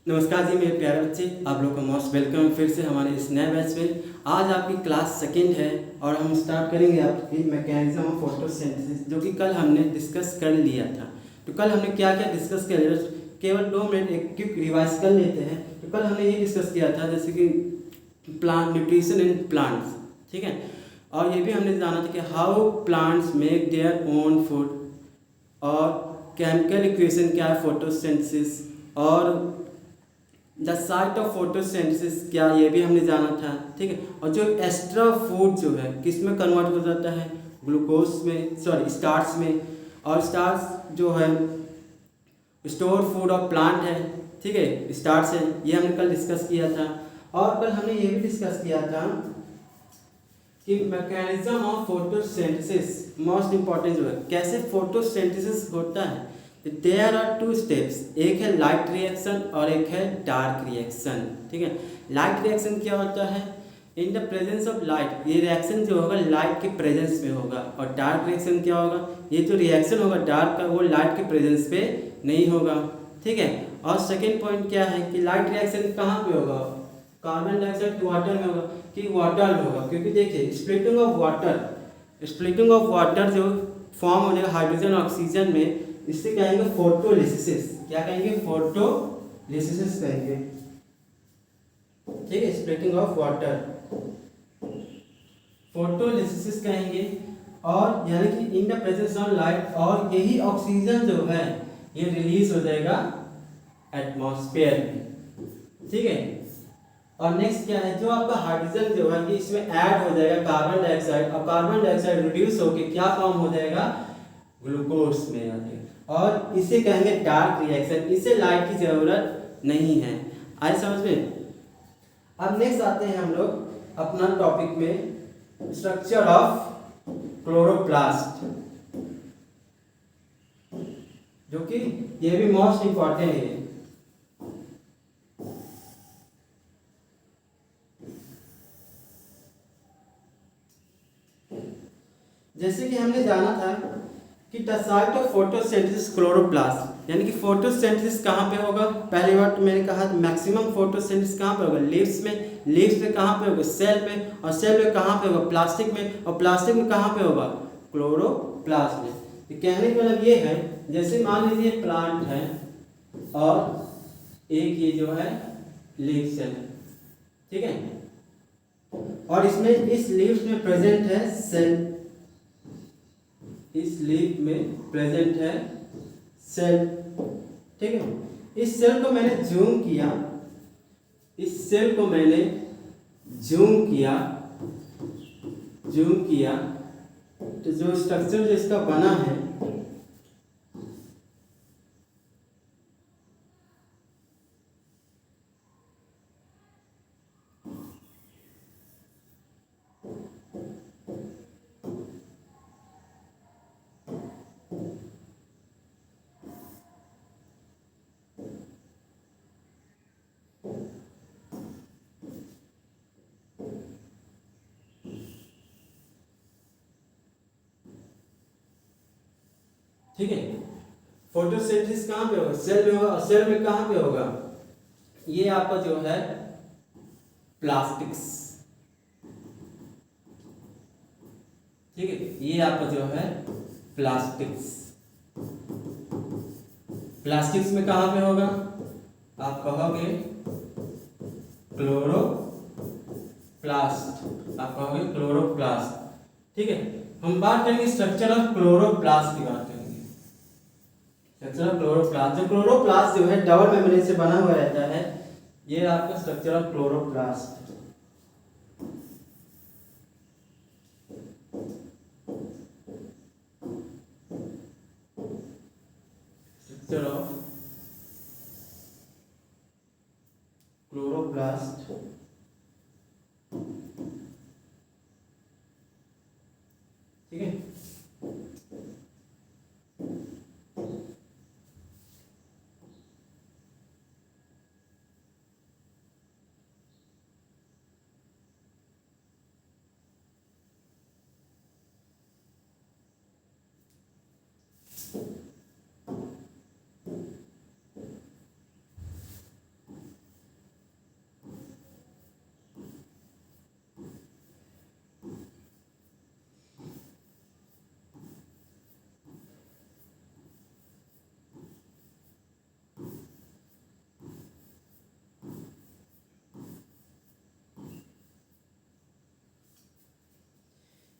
नमस्कार जी मेरे प्यारे बच्चे, आप लोग का मोस्ट वेलकम फिर से हमारे इस नए बैच में। आज आपकी क्लास सेकंड है और हम स्टार्ट करेंगे आपकी मैकेनिज्म ऑफ फोटोसिंथेसिस, जो कि कल हमने डिस्कस कर लिया था। तो कल हमने क्या क्या डिस्कस किया, केवल 2 मिनट एक क्विक रिवाइज कर लेते हैं। तो कल हमने ये डिस्कस किया था जैसे कि प्लांट न्यूट्रिशन इन प्लांट्स, ठीक है। और ये भी हमने जाना था कि how plants make their own food, और केमिकल इक्वेशन क्या है फोटोसिंथेसिस, और द साइट ऑफ फोटोसिंथेसिस क्या, ये भी हमने जाना था, ठीक है। और जो एक्स्ट्रा फूड जो है किस में कन्वर्ट हो जाता है, ग्लूकोज में, सॉरी स्टार्च में। और स्टार्च जो है स्टोर फूड ऑफ प्लांट है, ठीक है, स्टार्च है। ये हमने कल डिस्कस किया था। और कल हमने ये भी डिस्कस किया था कि mechanism of photosynthesis most important जो है, कैसे फोटोसिंथेसिस होता है। देयर आर 2 स्टेप्स, एक है लाइट रिएक्शन और एक है डार्क रिएक्शन, ठीक है। लाइट रिएक्शन क्या होता है, in the presence of light, ये रिएक्शन जो होगा लाइट के प्रेजेंस में होगा। और डार्क रिएक्शन क्या होगा, ये जो रिएक्शन होगा डार्क का वो लाइट के प्रेजेंस पे नहीं होगा, ठीक है। और सेकेंड पॉइंट क्या है कि लाइट रिएक्शन कहाँ पे होगा, कार्बन डाइऑक्साइड वाटर में होगा कि वाटर में होगा। क्योंकि देखिए स्प्लिटिंग ऑफ वाटर जो फॉर्म हो जाएगा हाइड्रोजन ऑक्सीजन में, इससे कहेंगे फोटोलिसिस। क्या कहेंगे, फोटोलिसिस कहेंगे, ठीक है। स्प्लिटिंग ऑफ वाटर फोटोलिसिस कहेंगे। और यानी कि in the presence of light, और यही ऑक्सीजन जो है ये रिलीज हो जाएगा एटमॉस्फेयर में, ठीक है। और नेक्स्ट क्या है, जो आपका हाइड्रोजन जो है कि इसमें ऐड हो जाएगा कार्बन डाइऑक्साइड, और कार्बन डाइऑक्साइड रिड्यूस होकर क्या फॉर्म हो जाएगा, ग्लूकोज में आ जाएगा। और इसे कहेंगे डार्क रिएक्शन, इसे लाइट की जरूरत नहीं है। आए समझ में। अब नेक्स्ट आते हैं हम लोग अपना टॉपिक में, स्ट्रक्चर ऑफ क्लोरोप्लास्ट, जो कि ये भी मोस्ट इंपॉर्टेंट है। जैसे कि हमने जाना था कि the site of photosynthesis chloroplast, यानी कि फोटोसिंथेसिस कहाँ पे होगा। पहली बार तो मैंने कहा मैक्सिमम फोटोसिंथेसिस कहाँ पे होगा, लीव्स में कहाँ पे होगा, सेल में, और सेल में कहाँ पे होगा, प्लास्टिक में, और प्लास्टिक में कहाँ पे होगा, क्लोरोप्लास्ट में। तो कहने का मतलब ये है, जैसे मान लीजिए प्लांट है और एक ये जो है लीव सेल, ठीक है। और इसमें इस लीव्स में प्रेजेंट है सेल, इस लीफ में प्रेजेंट है सेल, ठीक है। इस सेल को मैंने जूम किया, इस सेल को मैंने जूम किया तो जो स्ट्रक्चर जो इसका बना है, ठीक है। फोटोसिंथेसिस कहाँ पे होगा, सेल में होगा, और सेल में कहाँ पे होगा, ये आपका जो है प्लास्टिक्स, ठीक है। ये आपका जो है प्लास्टिक्स में कहाँ पे होगा, आप कहोगे क्लोरोप्लास्ट, ठीक है। हम बात करेंगे स्ट्रक्चर ऑफ क्लोरोप्लास्ट की बात करेंगे। स्ट्रक्चर ऑफ क्लोरोप्लास्ट, जो क्लोरोप्लास्ट जो है डबल मेम्ब्रेन से बना हुआ रहता है, ये आपका structure of chloroplast. Structure of chloroplast, ठीक है।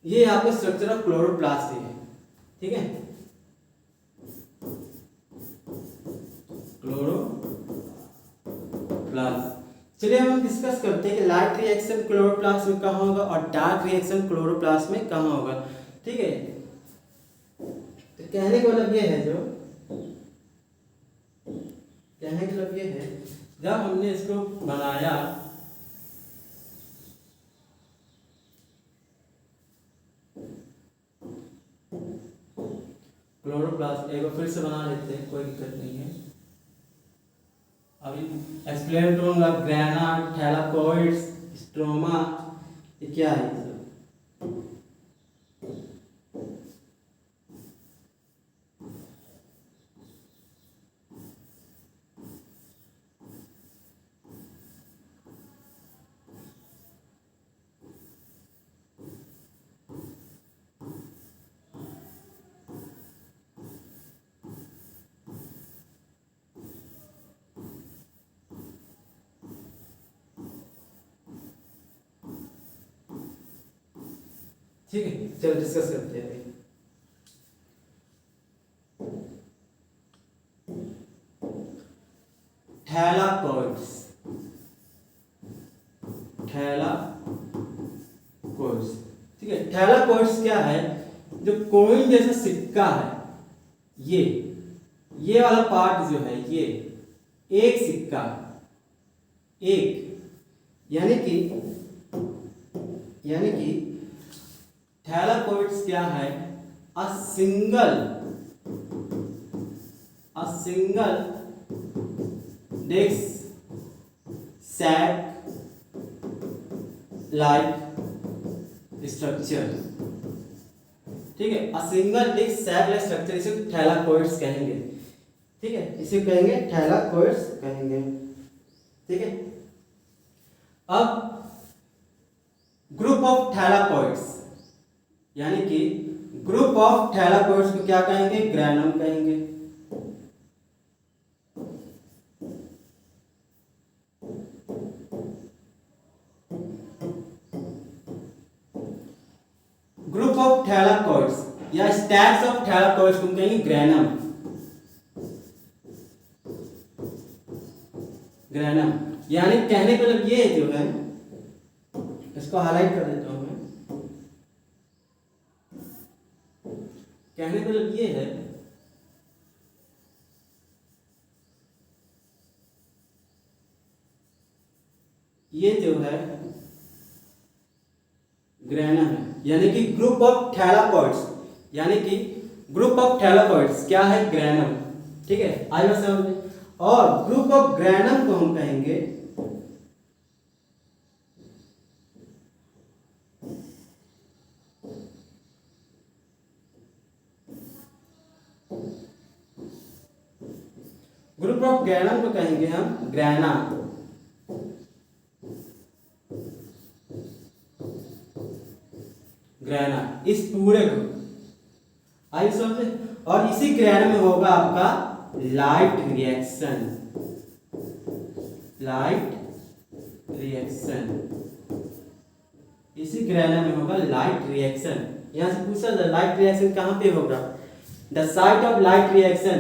ये आपका स्ट्रक्चर ऑफ क्लोरोप्लास्ट है, ठीक है, क्लोरोप्लास्ट। चलिए हम डिस्कस करते हैं कि लाइट रिएक्शन क्लोरोप्लास्ट में कहाँ होगा और डार्क रिएक्शन क्लोरोप्लास्ट में कहाँ होगा, ठीक है। तो कहने का मतलब ये है, कहने का मतलब ये है, जब हमने इसको बनाया क्लोरोप्लास्ट, एक बार फिर से बना लेते हैं, कोई दिक्कत नहीं है। अभी एक्सप्लेन करूंगा ग्रेना, थैलाकोइड्स, स्ट्रोमा, ये क्या है ये सब। ठीक है, चलो डिस्कस करते हैं। थैलाकोइड्स, थैलाकोइड्स, ठीक है। थैलाकोइड्स क्या है, जो कोइन जैसा सिक्का है, ये वाला पार्ट जो है, ये एक सिक्का, एक, यानी कि थैलाकोइड्स क्या है, a single disc sac like structure, ठीक है, a single disc sac like structure, इसे थैलाकोइड्स कहेंगे, ठीक है, इसे कहेंगे थैलाकोइड्स कहेंगे, ठीक है। अब ग्रुप ऑफ थैलाकोइड्स, यानी कि ग्रुप ऑफ थैलाकोइड्स को क्या कहेंगे, ग्रैनम कहेंगे। ग्रुप ऑफ थैलाकोइड्स या स्टैक्स ऑफ थैलाकोइड्स को कहेंगे ग्रैनम, यानी कहने का मतलब ये जो है, इसको हाईलाइट कर देता हूं मैं, कहने का मतलब ये है, ये जो है ग्रैनम है, यानी कि ग्रुप ऑफ थैलाकोइड्स, यानी कि ग्रुप ऑफ थैलाकोइड्स क्या है, ग्रैनम, ठीक है, आई बात समझ में। और ग्रुप ऑफ ग्रैनम को हम कहेंगे ग्रुप ऑफ ग्रैनम को कहेंगे हम ग्रैना, इस पूरे को आइए समझे। और इसी ग्रैनम में होगा आपका लाइट रिएक्शन, इसी ग्रैनम में होगा लाइट रिएक्शन। यहां से पूछा जाए लाइट रिएक्शन कहां पे होगा, the site of light reaction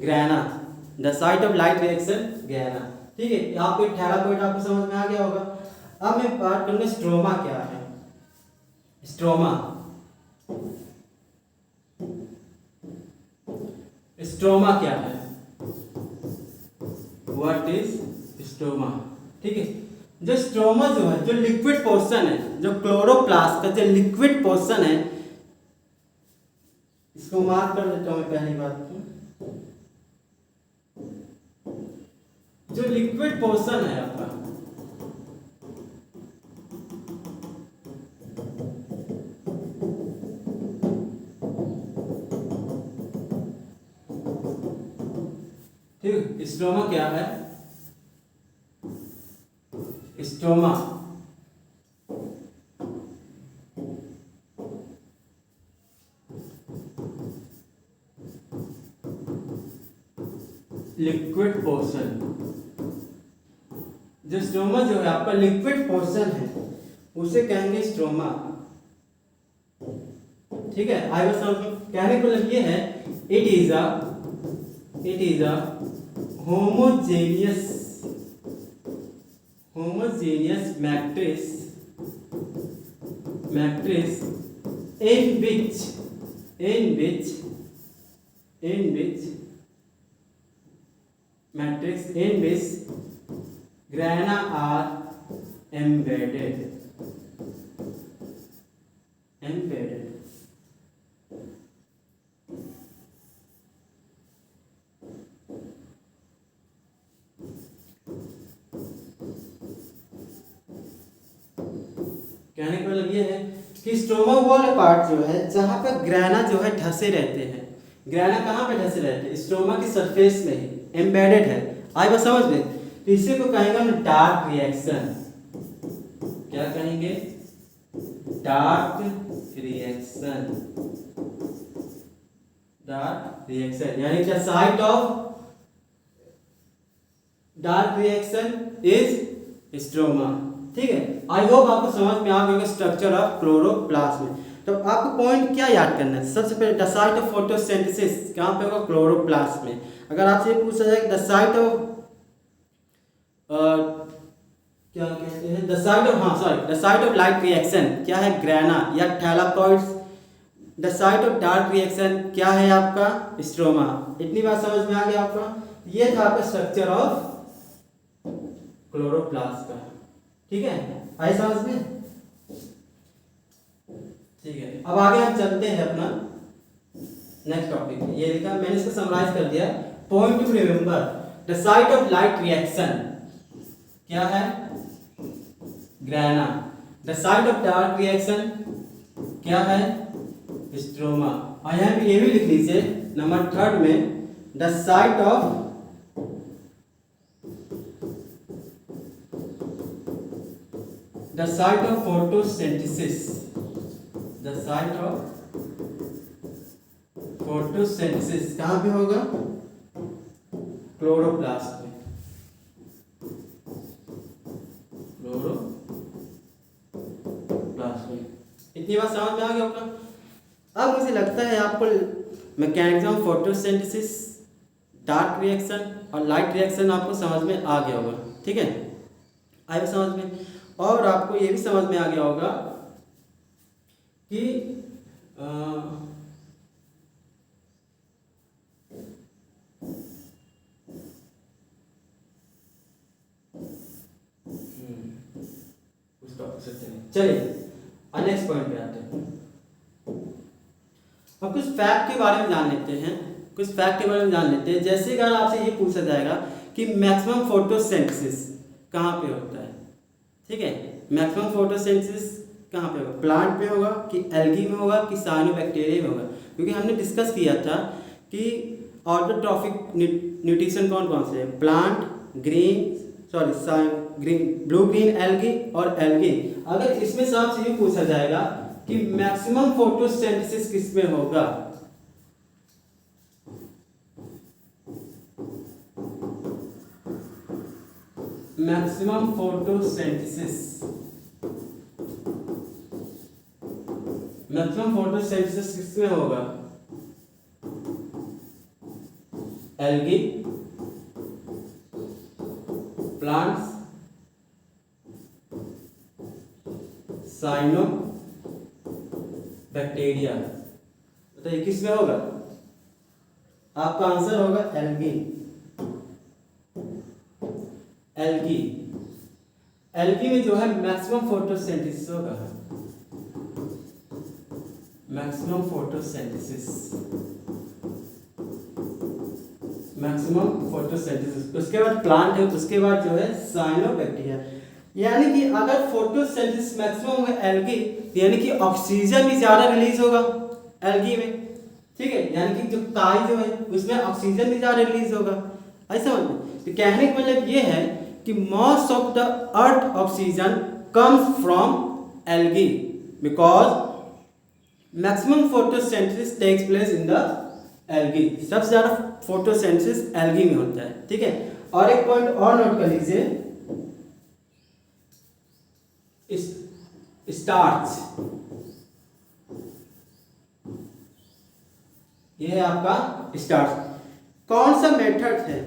grana, the site of light reaction grana, ठीक है। यहाँ पे थैलाकोइड आपको समझ में आ गया होगा। अब मैं बात करूंगा स्ट्रोमा क्या है, स्ट्रोमा क्या है, व्हाट इज स्ट्रोमा, ठीक है। जो स्ट्रोमा जो है, जो लिक्विड पोर्शन है, जो क्लोरोप्लास्ट का जो लिक्विड पोर्शन है, इसको मार्क कर देता हूं मैं पहली बात तो, जो लिक्विड पोर्शन है आपका, ठीक, स्ट्रोमा क्या है, स्ट्रोमा लिक्विड पोर्शन, जो स्ट्रोमा जो है आपका लिक्विड पोर्शन है, उसे कहेंगे स्ट्रोमा, ठीक है, आई वाज कहने का मतलब ये है it is a homogeneous matrix in which grana are embedded. कहने का मतलब ये है कि स्ट्रोमा वाला पार्ट जो है जहाँ पर ग्रैना जो है ढसे रहते हैं। ग्रैना कहाँ पे ढसे रहते हैं? स्ट्रोमा की सरफेस में ही एम्बेडेड है। आई बात समझ में? तो इसी को कहेंगे हम डार्क रिएक्शन। क्या कहेंगे? डार्क रिएक्शन यानी the site of dark reaction is stroma. ठीक है, आई होप आपको समझ में आ गया स्ट्रक्चर ऑफ क्लोरोप्लास्ट में। तो आपको पॉइंट क्या याद करना है? सबसे पहले द साइट ऑफ फोटोसिंथेसिस कहाँ पे होगा? क्लोरोप्लास्ट में। अगर आपसे पूछा जाए द साइट ऑफ क्या कहते हैं, the site of light reaction क्या है? ग्रैना या thylakoids. The site of dark reaction क्या है? आपका स्ट्रोमा। इतनी बात समझ में आ गया आपका? ये था आपका स्ट्रक्चर ऑफ क्लोरोप्लास्ट का। ठीक है, आई समझ में? ठीक है, अब आगे हम चलते हैं अपना नेक्स्ट टॉपिक में। ये लिखा मैंने इसको समराइज कर दिया। Point two remember, the site of light reaction क्या है? Grana. The site of dark reaction क्या है? स्ट्रोमा। और यहाँ पे ये भी लिख लीजिए नंबर 3 में, द साइट ऑफ photosynthesis कहाँ पे होगा? क्लोरोप्लास्ट में। इतनी बात समझ में आ गया होगा? अब मुझे लगता है आपको mechanism of photosynthesis, dark reaction और लाइट रिएक्शन आपको समझ में आ गया होगा। ठीक है, आए समझ में? और आपको ये भी समझ में आ गया होगा कि चलिए नेक्स्ट पॉइंट पे आते हैं। अब कुछ फैक्ट के बारे में जान लेते हैं। जैसे अगर आपसे ये पूछा जाएगा कि मैक्सिमम फोटोसिंथेसिस कहाँ पे होता है? ठीक है, मैक्सिमम फोटोसिंथेसिस कहाँ पे होगा? प्लांट पे होगा कि एल्गी में होगा कि साइनोबैक्टीरिया में होगा? क्योंकि हमने डिस्कस किया था कि ऑटोट्रॉफिक न्यूट्रिशन कौन कौन से है? प्लांट, ब्लू ग्रीन एल्गी और एल्गी। अगर इसमें से आपसे ये पूछा जाएगा कि मैक्सिमम फोटोसिंथेसिस किस में होगा? मैक्सिमम फोटोसिंथेसिस किसमें होगा? Algae, plants, cyanobacteria. बताइए किसमें होगा? आपका आंसर होगा एल्गी। एल्गी में जो है मैक्सिमम फोटोसिंथेसिस होगा। उसके बाद प्लांट है, उसके बाद जो है साइनोबैक्टीरिया। यानी कि अगर फोटोसिंथेसिस मैक्सिमम होगा एल्गी, यानी कि ऑक्सीजन भी ज़्यादा रिलीज होगा एल्गी में। ठीक है, यानी कि जो काई जो है उसमें ऑक्सीजन भी ज़्यादा रिलीज होगा। ऐसा समझ में? तो कहने का मतलब ये है कि most of the earth oxygen comes from algae because maximum photosynthesis takes place in the algae. सबसे ज़्यादा फोटोसिंथेसिस एल्गी में होता है। ठीक है, और एक पॉइंट और नोट कर लीजिए, ये है आपका स्टार्च। कौन सा मेथड है,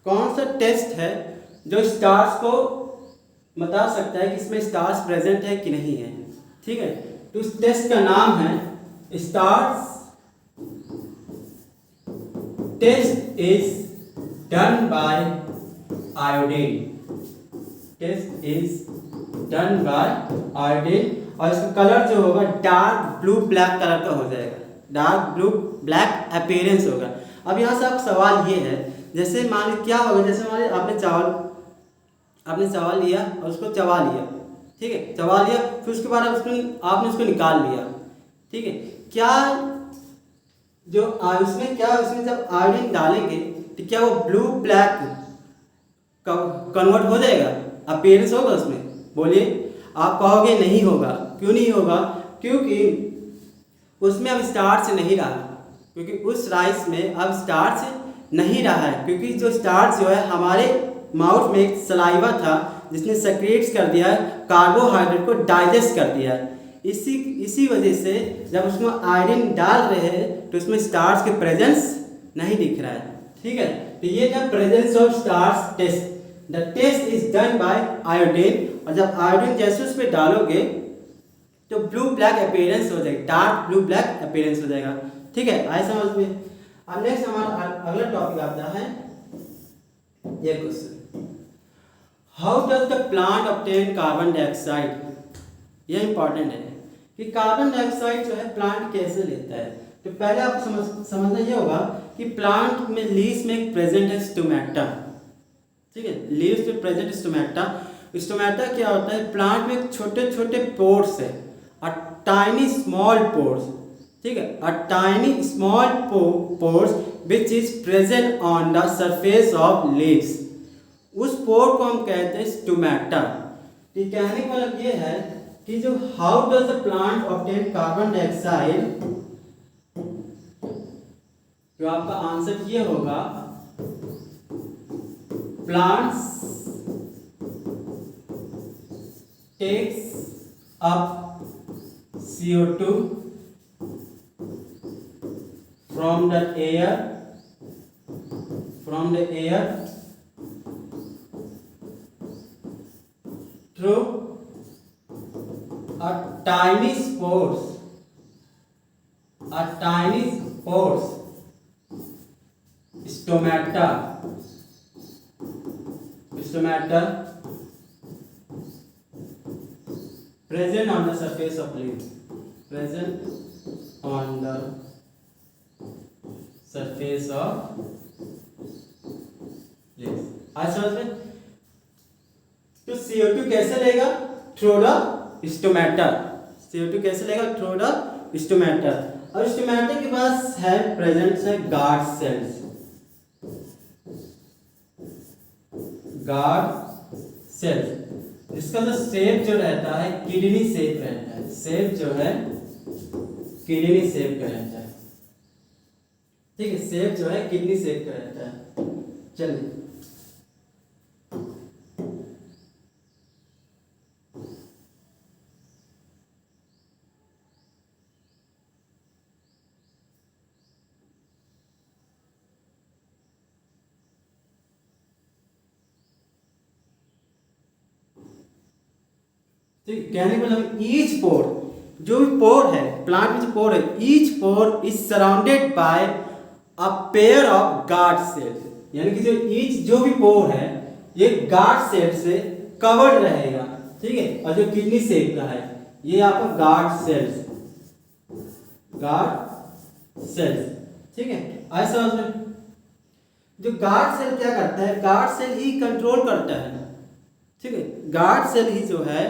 कौन सा टेस्ट है जो स्टार्च को बता सकता है कि इसमें स्टार्च प्रेजेंट है कि नहीं है? ठीक है, तो उस टेस्ट का नाम है starch test is done by iodine. Test is done by iodine, और इसका कलर जो होगा डार्क ब्लू ब्लैक कलर का हो जाएगा, डार्क ब्लू ब्लैक अपीयरेंस होगा। अब यहाँ से आप सवाल ये है, जैसे मान लीजिए क्या होगा, जैसे मान लीजिए आपने चावल लिया और उसको चबा लिया, ठीक है, चबा लिया, फिर उसके बाद आपने उसको निकाल लिया, ठीक है, क्या जो उसमें जब आयोडीन डालेंगे तो क्या वो ब्लू ब्लैक कन्वर्ट हो जाएगा, अपीयरेंस होगा उसमें? बोलिए। आप कहोगे नहीं होगा। क्यों नहीं होगा? क्योंकि उसमें अब स्टार्च नहीं रहा, क्योंकि उस राइस में अब स्टार्च नहीं रहा है, क्योंकि जो स्टार्च जो है हमारे माउथ में एक सलाइवा था जिसने सेक्रेट्स कर दिया है, कार्बोहाइड्रेट को डाइजेस्ट कर दिया है। इसी वजह से जब उसमें आयरन डाल रहे हैं तो उसमें स्टार्च के प्रेजेंस नहीं दिख रहा है, ठीक है। तो ये था presence of starch test. The test is done by iodine, और जब आयोडीन जैसे उस पर डालोगे तो ब्लू ब्लैक अपीयरेंस हो जाएगा, डार्क ब्लू ब्लैक अपीयरेंस हो जाएगा, ठीक है। आए समझ में? अब नेक्स्ट हमारा अगला टॉपिक आता है ये question, how does the plant obtain carbon dioxide? ये इंपॉर्टेंट है कि कार्बन डाइऑक्साइड जो है प्लांट कैसे लेता है। तो पहले आपको समझना ये होगा कि प्लांट में लीव्स में एक प्रेजेंट है स्टोमेटा, ठीक है, लीव्स में प्रेजेंट स्टोमेटा। स्टोमेटा क्या होता है? प्लांट में छोटे छोटे पोर्स है, अ टाइनी स्मॉल पोर्स, ठीक है, a tiny small pores which is present on the surface of leaves. उस पोर को हम कहते हैं स्टोमेटा। तो कहने का मतलब ये है कि जो how does the plant obtain carbon dioxide, जो आपका आंसर ये होगा, plants takes up CO2 from the air through a tiny spores, stomata present on the surface of leaf, आज समझ में? तो CO2 कैसे लेगा? Through the stomata. CO2 कैसे लेगा? Through the stomata. और स्टोमेटा के पास है प्रेजेंट है गार्ड सेल्स, इसका जो शेप जो रहता है किडनी शेप रहता है, शेप जो है किडनी शेप का रहता है, ठीक है, शेप जो है किडनी शेप का रहता है। चलिए ठीक, कहने का मतलब ईच पोर, जो भी पोर है प्लांट में जो पोर है, each pore is surrounded by a pair of guard cells, यानी कि जो भी पोर है ये गार्ड सेल से कवर्ड रहेगा, ठीक है। और जो किडनी शेप का है ये आपका गार्ड सेल्स, ठीक है। ऐसा जो गार्ड सेल क्या करता है? गार्ड सेल ही कंट्रोल करता है, ठीक है, गार्ड सेल ही जो है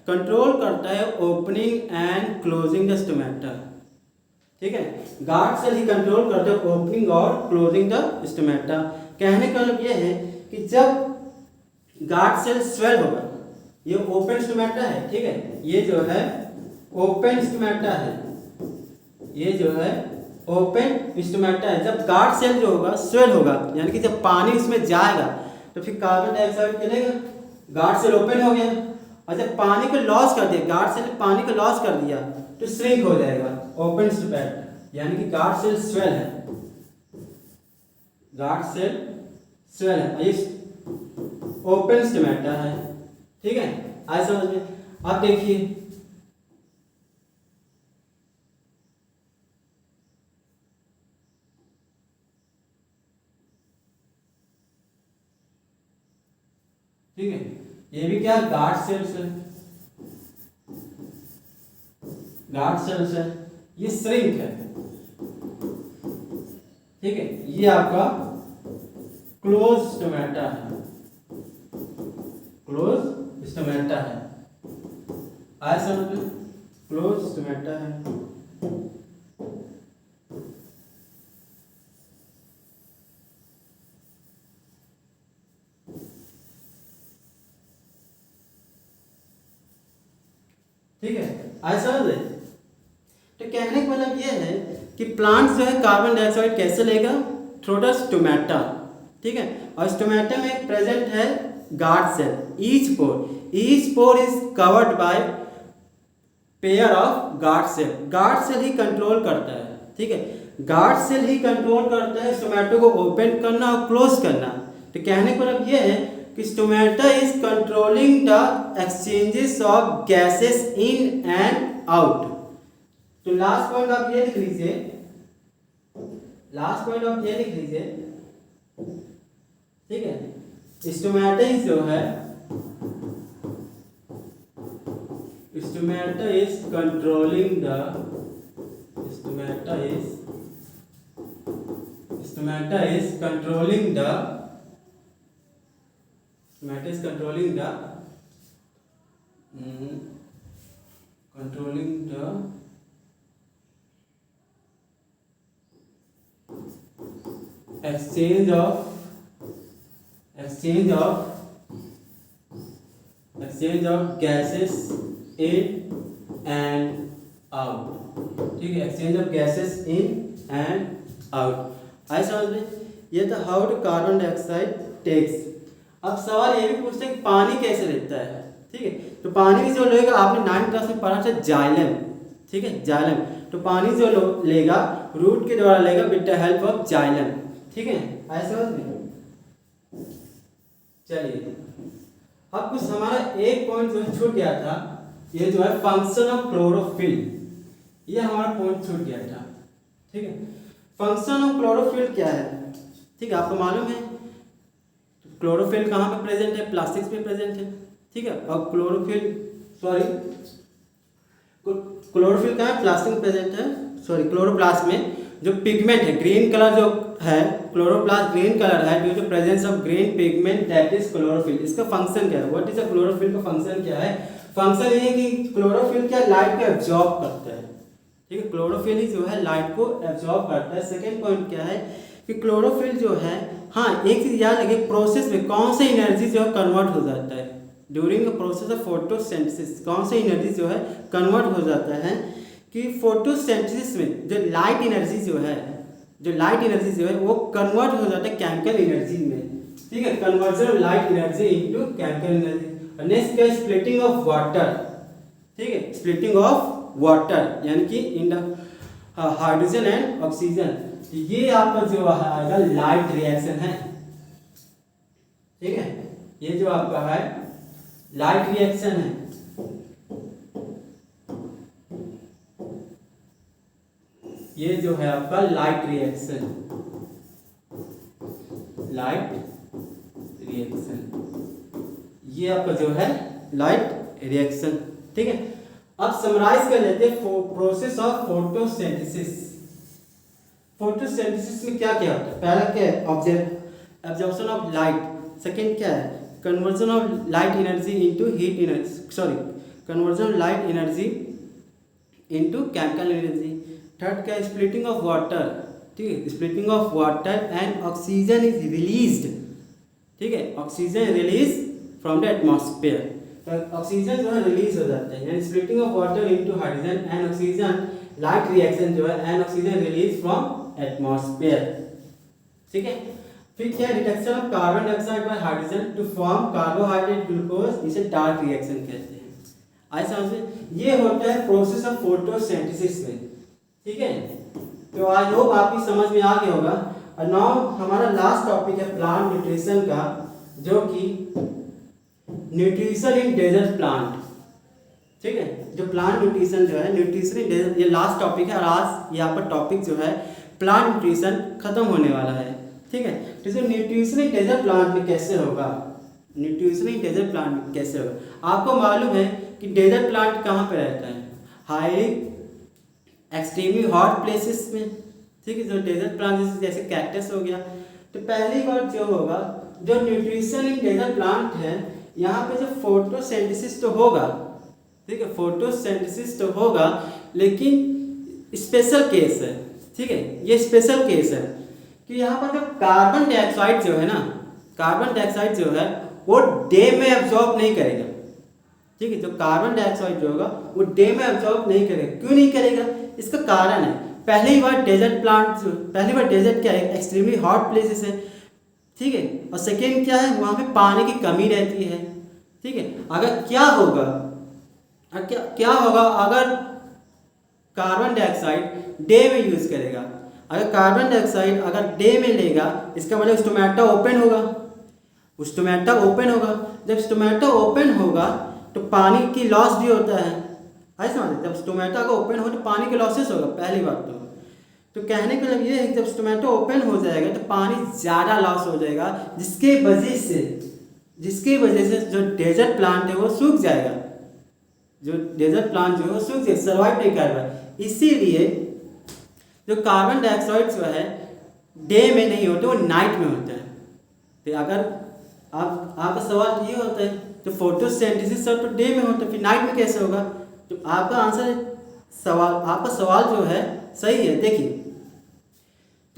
कंट्रोल करता है opening and closing the stomata, ठीक है, गार्ड सेल ही कंट्रोल करता है ओपनिंग और क्लोजिंग द स्टोमेटा। कहने का मतलब ये है कि जब गार्ड सेल स्वेल होगा, ये ओपन स्टोमेटा है, ठीक है, ये जो है ओपन स्टोमेटा है, ये जो है ओपन स्टोमेटा है। जब गार्ड सेल जो होगा स्वेल होगा, यानी कि जब पानी उसमें जाएगा तो फिर कार्बन डाइऑक्साइड चलेगा, गार्ड सेल ओपन हो गया। और जब पानी को लॉस कर दिया, गार्ड सेल ने पानी को लॉस कर दिया तो श्रिंक हो जाएगा ओपन स्टोमेटा, यानी कि गार्ड सेल स्वेल है, गार्ड सेल स्वेल है, ये ओपन स्टोमेटा है। ठीक है, आज समझ में। आप देखिए ठीक है, ये भी क्या गार्ड सेल्स है, गार्ड सेल्स है, ये श्रिंक है। ठीक है, ये आपका क्लोज स्टोमेटा है, क्लोज स्टोमेटा है। आया समझ में, क्लोज स्टोमेटा है। ठीक है, आया समझ में। तो कहने का मतलब ये है कि प्लांट जो है कार्बन डाइऑक्साइड कैसे लेगा, थ्रू द स्टोमेटा। ठीक है, और स्टोमेटा में प्रेजेंट है guard cell, each pore is covered by pair of guard cell. Guard cell ही कंट्रोल करता है। ठीक है, गार्ड सेल ही कंट्रोल करता है स्टोमेटा को ओपन करना और क्लोज करना। तो कहने का मतलब ये है कि stomata is controlling the exchanges of gases in and out. तो लास्ट पॉइंट आप ये लिख लीजिए, लास्ट पॉइंट आप ये लिख लीजिए। ठीक है, स्टोमेटा जो है, stomata is controlling the, stomata is controlling the, stomata is controlling the, controlling the exchange of gases in and out। ठीक है, exchange of gases in and out। आई समझ में, ये था how to carbon dioxide takes. अब सवाल ये भी पूछते हैं कि पानी कैसे लेता है। ठीक है, तो पानी भी जो लेगा, आपने 9th क्लास में पढ़ा था जाइलम। ठीक है, जाइलम। तो पानी जो लेगा रूट के द्वारा लेगा with the help of xylem. ठीक है, ऐसे समझ में। चलिए, अब कुछ हमारा एक पॉइंट जो छूट गया था, ये जो है फंक्शन ऑफ क्लोरोफिल, ये हमारा पॉइंट छूट गया था। ठीक है, फंक्शन ऑफ क्लोरोफिल क्या है? ठीक है, आपको मालूम है क्लोरोफिल कहाँ पे प्रेजेंट है, प्लास्टिक्स पे प्रेजेंट है। ठीक है, और क्लोरोफिल कहाँ है, प्लास्टिक प्रेजेंट है, क्लोरोप्लास्ट में जो पिगमेंट है, ग्रीन कलर जो है, क्लोरोप्लास्ट ग्रीन कलर है due to presence of green pigment that is chlorophyll. इसका फंक्शन क्या है, व्हाट इज अ क्लोरोफिल का फंक्शन क्या है? फंक्शन ये है कि क्लोरोफिल क्या लाइट को एब्जॉर्ब करता है। ठीक है, क्लोरोफिल ही जो है लाइट को एब्जॉर्ब करता है। सेकेंड पॉइंट क्या है कि क्लोरोफिल जो है, हाँ एक चीज याद रखिए, प्रोसेस में कौन सी एनर्जी जो है कन्वर्ट हो जाता है during the process of photosynthesis, कौन सी एनर्जी जो है कन्वर्ट हो जाता है कि फोटोसिंथेसिस में जो लाइट एनर्जी जो है वो कन्वर्ट हो जाता है केमिकल एनर्जी में। ठीक है, conversion of light energy into chemical energy. Next क्या है, स्प्लिटिंग ऑफ वाटर। ठीक है, स्प्लिटिंग ऑफ वाटर यानी कि in the hydrogen and oxygen, ये आपका जो आएगा लाइट रिएक्शन है। ठीक है, ये जो आपका है लाइट रिएक्शन है। ये जो है आपका लाइट रिएक्शन, ये आपका जो है लाइट रिएक्शन। ठीक है, अब समराइज कर लेते हैं प्रोसेस ऑफ फोटोसिंथेसिस। फोटोसिंथेसिस में क्या क्या होता है? पहला क्या है, एब्जॉर्प्शन ऑफ लाइट। सेकंड क्या है, conversion of light energy into heat energy, conversion of light energy into chemical energy. Third क्या है, स्प्लिटिंग ऑफ वाटर। ठीक है, splitting of water and oxygen is released. ठीक है, oxygen release from the atmosphere, तो oxygen जो है release हो जाता है, यानी splitting of water into hydrogen and oxygen, light reaction जो है and oxygen release from atmosphere. ठीक है, फिर क्या है, reduction of carbon dioxide by hydrogen to form carbohydrate glucose, इसे डार्क रिएक्शन कहते हैं। आई समझ में, ये होता है प्रोसेस ऑफ फोटोसिंथेसिस में। ठीक है, तो आई होप आपकी समझ में आ गया होगा। और नाउ हमारा लास्ट टॉपिक है प्लांट न्यूट्रिशन का, जो कि न्यूट्रिशन इन डेजर्ट प्लांट। ठीक है, जो प्लांट न्यूट्रिशन जो है, न्यूट्रिशन इन डेजर्ट, ये लास्ट टॉपिक है। और आज यहाँ पर टॉपिक जो है प्लांट न्यूट्रिशन खत्म होने वाला है। ठीक है, तो जो न्यूट्रिशन इन डेजर्ट प्लांट में कैसे होगा, न्यूट्रिशन इन डेजर्ट प्लांट में कैसे होगा, आपको मालूम है कि डेजर्ट प्लांट कहाँ पे रहता है, हाईली एक्सट्रीमली हॉट प्लेसेस में। ठीक है, जो डेजर्ट प्लांट जैसे कैक्टस हो गया। तो पहली बात जो होगा, जो न्यूट्रिशन इन डेजर्ट प्लांट है, यहाँ पे जो फोटोसिंथेसिस तो होगा। ठीक है, फोटोसिंथेसिस तो होगा, लेकिन स्पेशल केस है। ठीक है, ये स्पेशल केस है कि यहाँ पर जो कार्बन डाइऑक्साइड जो है ना, कार्बन डाइऑक्साइड जो है वो डे में एब्जॉर्ब नहीं करेगा। ठीक है, जो कार्बन डाइऑक्साइड जो होगा वो डे में एब्जॉर्ब नहीं करेगा। क्यों नहीं करेगा, इसका कारण है, पहली बार डेजर्ट प्लांट, पहली बार डेजर्ट क्या है, एक्सट्रीमली हॉट प्लेसेस है। ठीक है, और सेकेंड क्या है, वहाँ पे पानी की कमी रहती है। ठीक है, अगर क्या होगा, क्या होगा अगर कार्बन डाइऑक्साइड डे में यूज़ करेगा, अगर कार्बन डाइऑक्साइड अगर डे में लेगा, इसका मतलब स्टोमेटा ओपन होगा, स्टोमेटा ओपन होगा। जब स्टोमेटा ओपन होगा तो पानी की लॉस भी होता है। ऐसा समझे, जब स्टोमेटा का ओपन हो तो पानी के लॉसेस होगा पहली बात तो कहने का मतलब ये है कि जब स्टोमेटो ओपन हो जाएगा तो पानी ज़्यादा लॉस हो जाएगा, जिसके वजह से जो डेजर्ट प्लांट है वो सूख जाएगा। जो डेजर्ट प्लांट जो है वो सूख जाएगा, सर्वाइव नहीं कर पाएगा। इसीलिए जो कार्बन डाइऑक्साइड जो है डे में नहीं होते, वो नाइट में होता है। तो अगर आपका सवाल ये होता है, तो फोटोसिंथेसिस सब तो डे में होता है, फिर नाइट में कैसे होगा? तो आपका आंसर आपका सवाल जो है सही है। देखिए,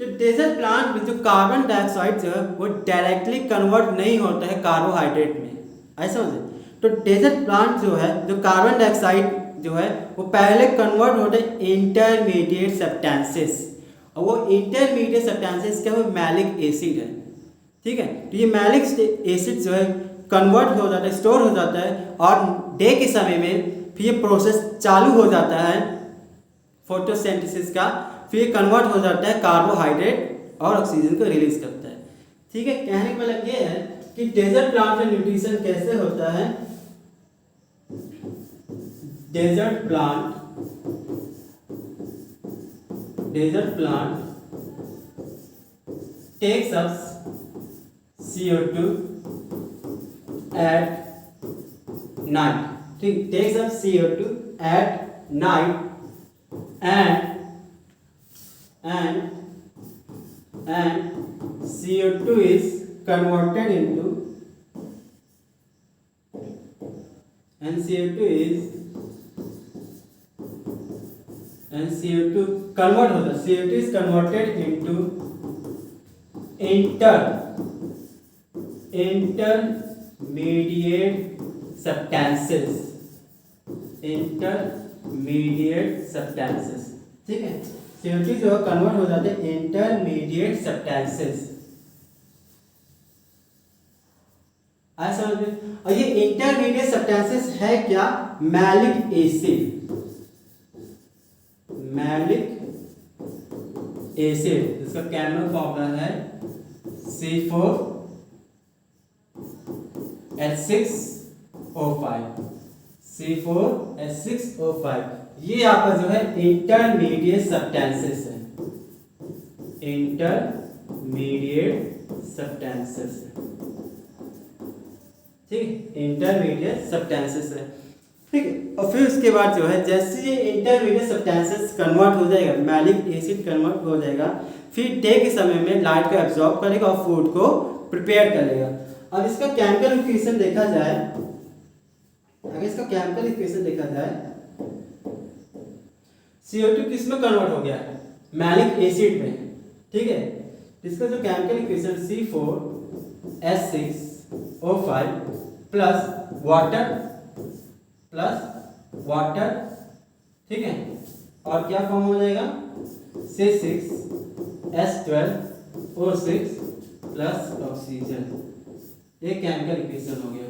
तो डेजर्ट प्लांट में जो कार्बन डाइऑक्साइड जो है वो डायरेक्टली कन्वर्ट नहीं होता है कार्बोहाइड्रेट में, ऐसा समझे। तो डेजर्ट प्लांट जो है, जो कार्बन डाइऑक्साइड जो है वो पहले कन्वर्ट होते हैं इंटरमीडिएट सब्सटेंसेस, और वो इंटरमीडिएट सब्सटेंसेस क्या है, मैलिक एसिड है। ठीक है, तो ये मैलिक एसिड जो है कन्वर्ट हो जाता है, स्टोर हो जाता है, और डे के समय में फिर ये प्रोसेस चालू हो जाता है फोटोसिंथेसिस का, फिर कन्वर्ट हो जाता है कार्बोहाइड्रेट और ऑक्सीजन को रिलीज करता है। ठीक है, कहने का मतलब ये है कि डेजर्ट प्लांट में न्यूट्रिशन कैसे होता है। Desert plant takes up CO2 at night. ठीक, takes up CO2 at night and CO2 is converted into CO2 convert होता है, CO2 is converted into intermediate substances। ठीक है, CO2 जो कन्वर्ट हो जाते हैं इंटरमीडिएट सब्सटेंसेस, ऐसा समझ में। और ये इंटरमीडिएट सब्सटेंसेस है क्या, मैलिक एसिड, इसका केमिकल फॉर्मूला है C4H6O5। ये आपका जो है इंटरमीडिएट सब्सटेंसेस है, ठीक, इंटरमीडिएट सब्सटेंसेस है। ठीक है, और फिर उसके बाद जो है जैसे ये इंटरमीडिएट सब्सटेंसेस कन्वर्ट हो जाएगा, मैलिक एसिड कन्वर्ट हो जाएगा, फिर डे के समय में लाइट को एब्जॉर्ब करेगा और फूड को प्रिपेयर करेगा। अब इसका केमिकल इक्वेशन देखा जाए, CO2 किस में कन्वर्ट हो गया है, मैलिक एसिड में। ठीक है, इसका जो chemical equation C4H6O5 plus water, ठीक है, और क्या फॉर्म हो जाएगा, C6H12O6 प्लस ऑक्सीजन। ये केमिकल इक्वेशन हो गया।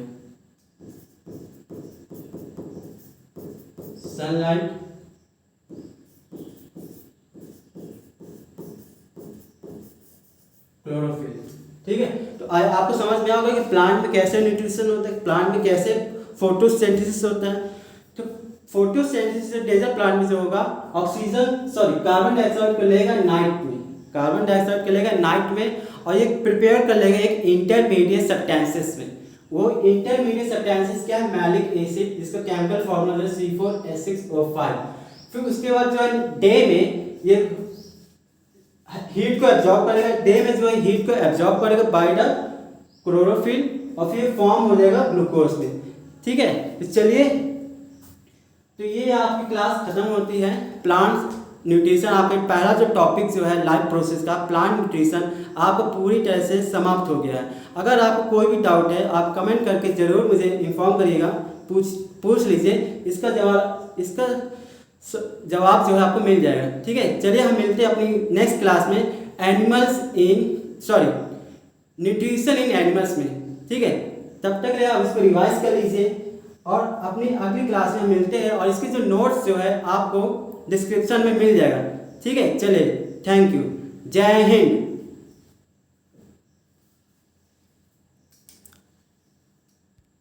सनलाइट ठीक है। तो आपको समझ में होगा कि प्लांट में कैसे न्यूट्रिशन होता है, प्लांट में कैसे फोटोसिंथेसिस होता है। तो फोटोसिंथेसिस डेजर्ट प्लांट में जो होगा कार्बन डाइऑक्साइड को लेगा नाइट में, कार्बन डाइऑक्साइड को लेगा नाइट में और ये प्रिपेयर कर लेगा एक इंटरमीडिएट सब्सटेंसेस में। वो इंटरमीडिएट सब्सटेंसेस क्या है, मैलिक एसिड, जिसका केमिकल फॉर्मूला है C4H6O5। फिर उसके बाद जो है डे में ये हीट को एब्जॉर्ब करेगा, डे में जो है हीट को एब्जॉर्ब करेगा बाय द क्लोरोफिल और फिर फॉर्म हो जाएगा ग्लूकोज में। ठीक है, तो चलिए, तो ये आपकी क्लास खत्म होती है। प्लांट न्यूट्रिशन आपका पहला जो टॉपिक जो है लाइफ प्रोसेस का प्लांट न्यूट्रिशन आपको पूरी तरह से समाप्त हो गया है। अगर आपको कोई भी डाउट है आप कमेंट करके ज़रूर मुझे इन्फॉर्म करिएगा, पूछ लीजिए, इसका जवाब जो है आपको मिल जाएगा। ठीक है, चलिए हम मिलते हैं अपनी नेक्स्ट क्लास में न्यूट्रिशन इन एनिमल्स में। ठीक है, तब तक आप इसको रिवाइज कर लीजिए और अपनी अगली क्लास में मिलते हैं और इसके जो नोट्स जो है आपको डिस्क्रिप्शन में मिल जाएगा। ठीक है, चलिए, थैंक यू, जय हिंद।